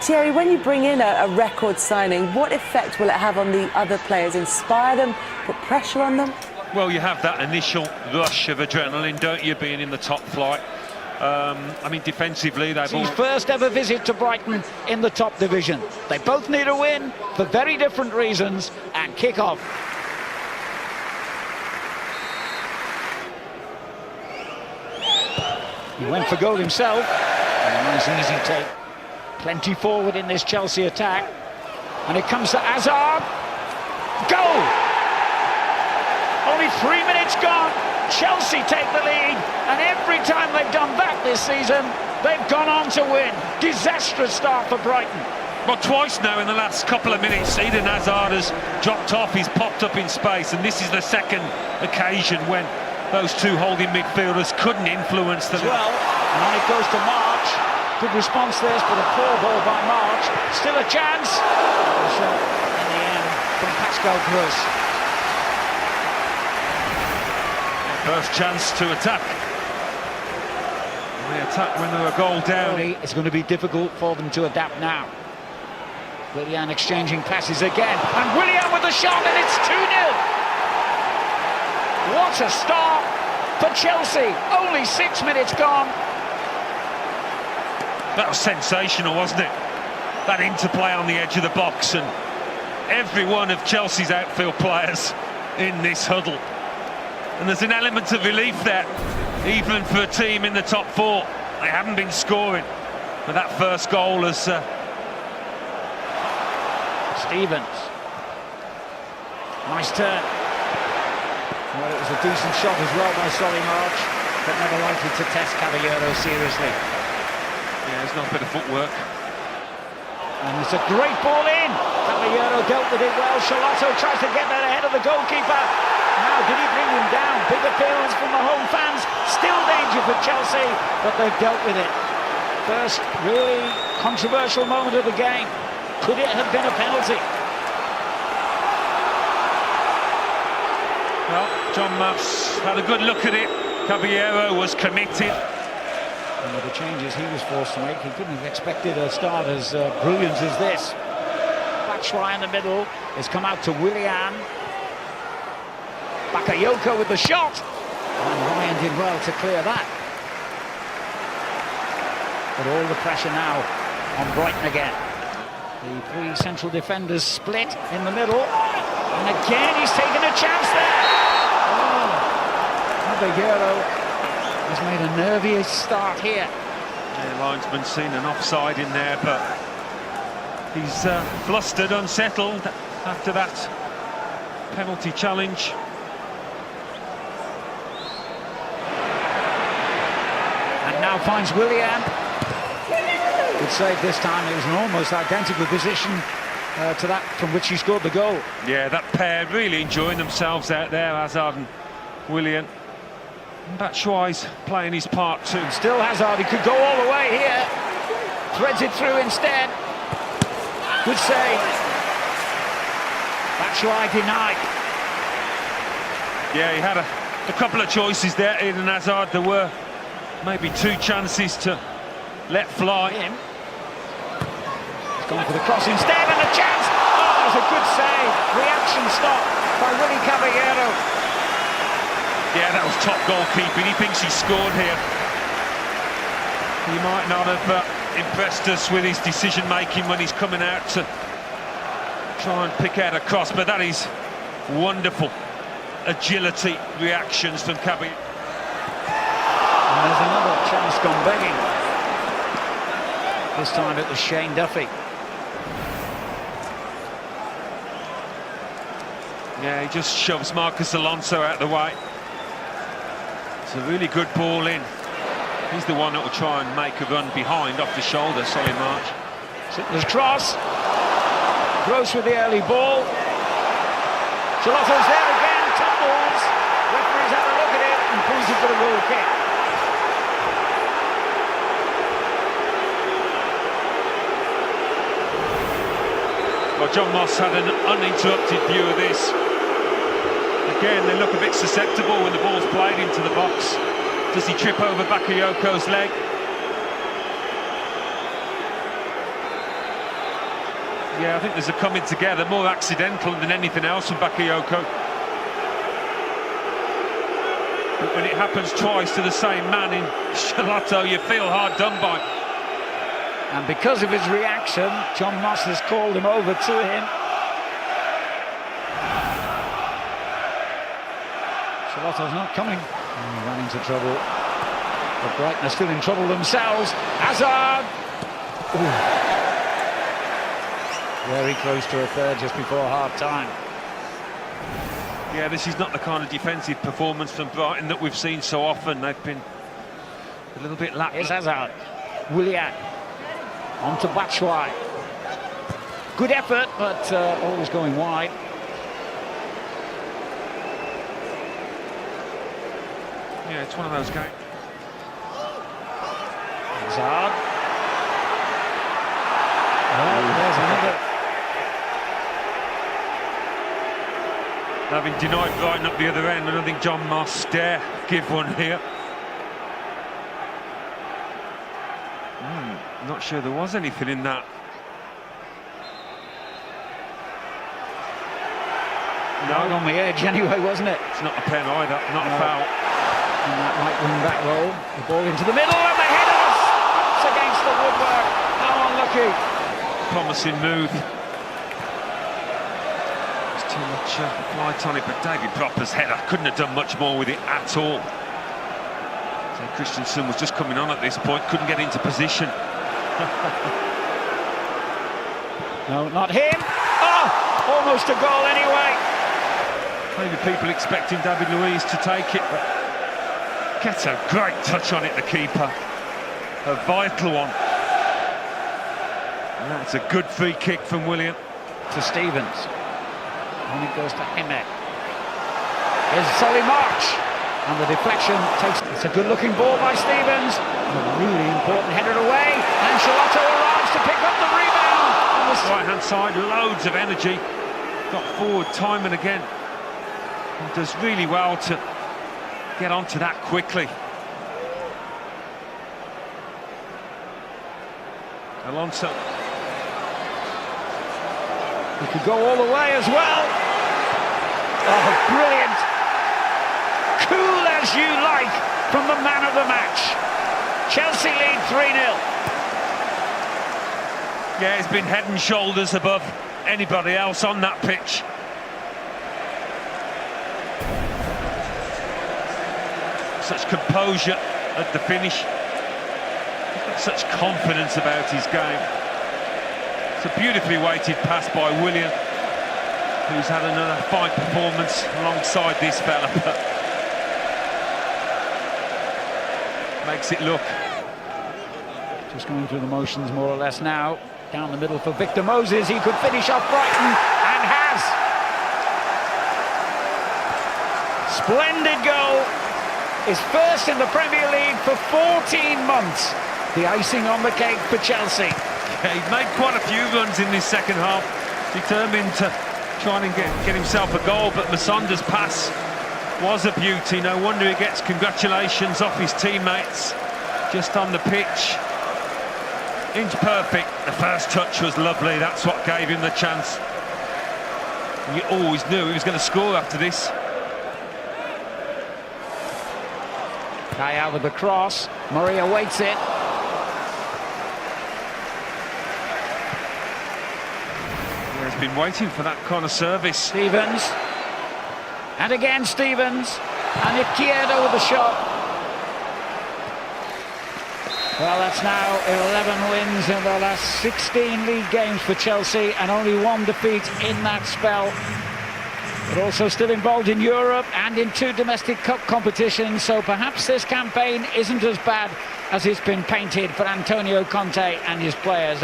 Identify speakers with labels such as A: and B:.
A: Thierry, when you bring in a record signing, what effect will it have on the other players? Inspire them, put pressure on them?
B: Well, you have that initial rush of adrenaline, don't you, being in the top flight. I mean, defensively, they've
C: His first ever visit to Brighton in the top division. They both need a win for very different reasons, and kick off. He went for goal himself. A nice easy take. Plenty forward in this Chelsea attack. And it comes to Hazard. Goal! Only 3 minutes gone. Chelsea take the lead. And every time they've done that this season, they've gone on to win. Disastrous start for Brighton.
B: Well, twice now in the last couple of minutes, Eden Hazard has dropped off. He's popped up in space. And this is the second occasion when those two holding midfielders couldn't influence them.
C: Well, and on it goes to March. Good response this, but a poor ball by March. Still a chance. A shot in the end from Pascal Gross.
B: First chance to attack. They attack when they're a goal down.
C: It's going to be difficult for them to adapt now. Willian exchanging passes again. And Willian with the shot, and it's 2-0. What a start for Chelsea. Only 6 minutes gone.
B: That was sensational, wasn't it? That interplay on the edge of the box, and every one of Chelsea's outfield players in this huddle. And there's an element of relief there, even for a team in the top four. They haven't been scoring, but that first goal has...
C: Stevens. Nice turn. Well, it was a decent shot as well by Solly March, but never likely to test Caballero seriously.
B: Yeah, there's not a bit of footwork.
C: And it's a great ball in. Caballero dealt with it well. Charlotto tries to get that ahead of the goalkeeper. Now, did he bring him down? Big appearance from the home fans. Still danger for Chelsea, but they've dealt with it. First really controversial moment of the game. Could it have been a penalty?
B: Well, John Muffs had a good look at it. Caballero was committed.
C: And with the changes he was forced to make, he couldn't have expected a start as brilliant as this. Batshuayi in the middle has come out to Willian. Bakayoko with the shot. And Ryan did well to clear that. But all the pressure now on Brighton again. The three central defenders split in the middle. And again he's taken a chance there. Oh, Caballero has made a nervy start here.
B: The linesman's seen an offside in there, but he's flustered, unsettled after that penalty challenge.
C: And now finds Willian. Good save this time. It was an almost identical position to that from which he scored the goal.
B: Yeah, that pair really enjoying themselves out there, Hazard and Willian. Batshuayi's playing his part too.
C: Still Hazard, he could go all the way here. Threads it through instead. Good save. Batshuayi denied.
B: Yeah, he had a couple of choices there, Eden Hazard. There were maybe two chances to let fly.
C: He's gone for the cross instead, and a chance. Oh, that was a good save. Reaction stop by Willy Caballero.
B: Yeah, that was top goalkeeping. He thinks he scored here. He might not have impressed us with his decision-making when he's coming out to try and pick out a cross, but that is wonderful agility reactions from Caballero.
C: And there's another chance gone begging. This time it was Shane Duffy.
B: Yeah, he just shoves Marcus Alonso out the way. It's a really good ball in. He's the one that will try and make a run behind off the shoulder, Solly March.
C: Sittler's cross. Gross with the early ball. Charlotto's there again, tumbles. Referee's had a look at it and pointed for the goal kick.
B: Well, John Moss had an uninterrupted view of this. Again, they look a bit susceptible when the ball's played into the box. Does he trip over Bakayoko's leg? Yeah, I think there's a coming together, more accidental than anything else from Bakayoko. But when it happens twice to the same man in Charlotto, you feel hard done by.
C: And because of his reaction, John Moss has called him over to him. Charlotto's not coming. He ran into trouble. But Brighton are still in trouble themselves. Hazard! Ooh. Very close to a third just before half-time.
B: Yeah, this is not the kind of defensive performance from Brighton that we've seen so often. They've been a little bit lax.
C: Here's Hazard. Willian. On to Batshuayi. Good effort, but always going wide.
B: Yeah, it's one of those games.
C: Hazard. Oh, there's another.
B: Having denied Brighton up the other end, I don't think John Moss dare give one here. Not sure there was anything in that.
C: No, on the edge anyway, wasn't it?
B: It's not a pen either, not a foul.
C: And that right wing-back roll, the ball into the middle, and the header bumps against the woodwork. How unlucky.
B: Promising move. There's too much light on it, but David Propper's header couldn't have done much more with it at all. So Christensen was just coming on at this point, couldn't get into position.
C: No, not him. Oh, almost a goal anyway.
B: Maybe people expecting David Luiz to take it, but gets a great touch on it, the keeper. A vital one. And that's a good free kick from Willian.
C: To Stevens. And it goes to Emek. Here's Solly March. And the deflection takes... It's a good-looking ball by Stevens. And a really important header away. And Charlotto arrives to pick up the rebound. On the
B: right-hand side, loads of energy. Got forward time and again. And does really well to get onto that quickly. Alonso.
C: He could go all the way as well. Oh, brilliant. Cool as you like from the man of the match. Chelsea lead 3-0.
B: Yeah, he's been head and shoulders above anybody else on that pitch. Such composure at the finish. He's got such confidence about his game. It's a beautifully weighted pass by Willian, who's had another fine performance alongside this fella, but makes it look.
C: Just going through the motions more or less now. Down the middle for Victor Moses. He could finish off Brighton, and has. Splendid goal. His first in the Premier League for 14 months. The icing on the cake for Chelsea.
B: Yeah, he's made quite a few runs in this second half, determined to try and get himself a goal, but Masonda's pass was a beauty. No wonder he gets congratulations off his teammates just on the pitch. Inch perfect. The first touch was lovely. That's what gave him the chance. And you always knew he was going to score after this.
C: Kaya with the cross. Murray awaits it.
B: He's been waiting for that kind of service.
C: Stevens. And again Stevens. And Izquierdo with the shot. Well, that's now 11 wins in the last 16 league games for Chelsea, and only one defeat in that spell. But also still involved in Europe and in 2 domestic cup competitions, so perhaps this campaign isn't as bad as it's been painted for Antonio Conte and his players.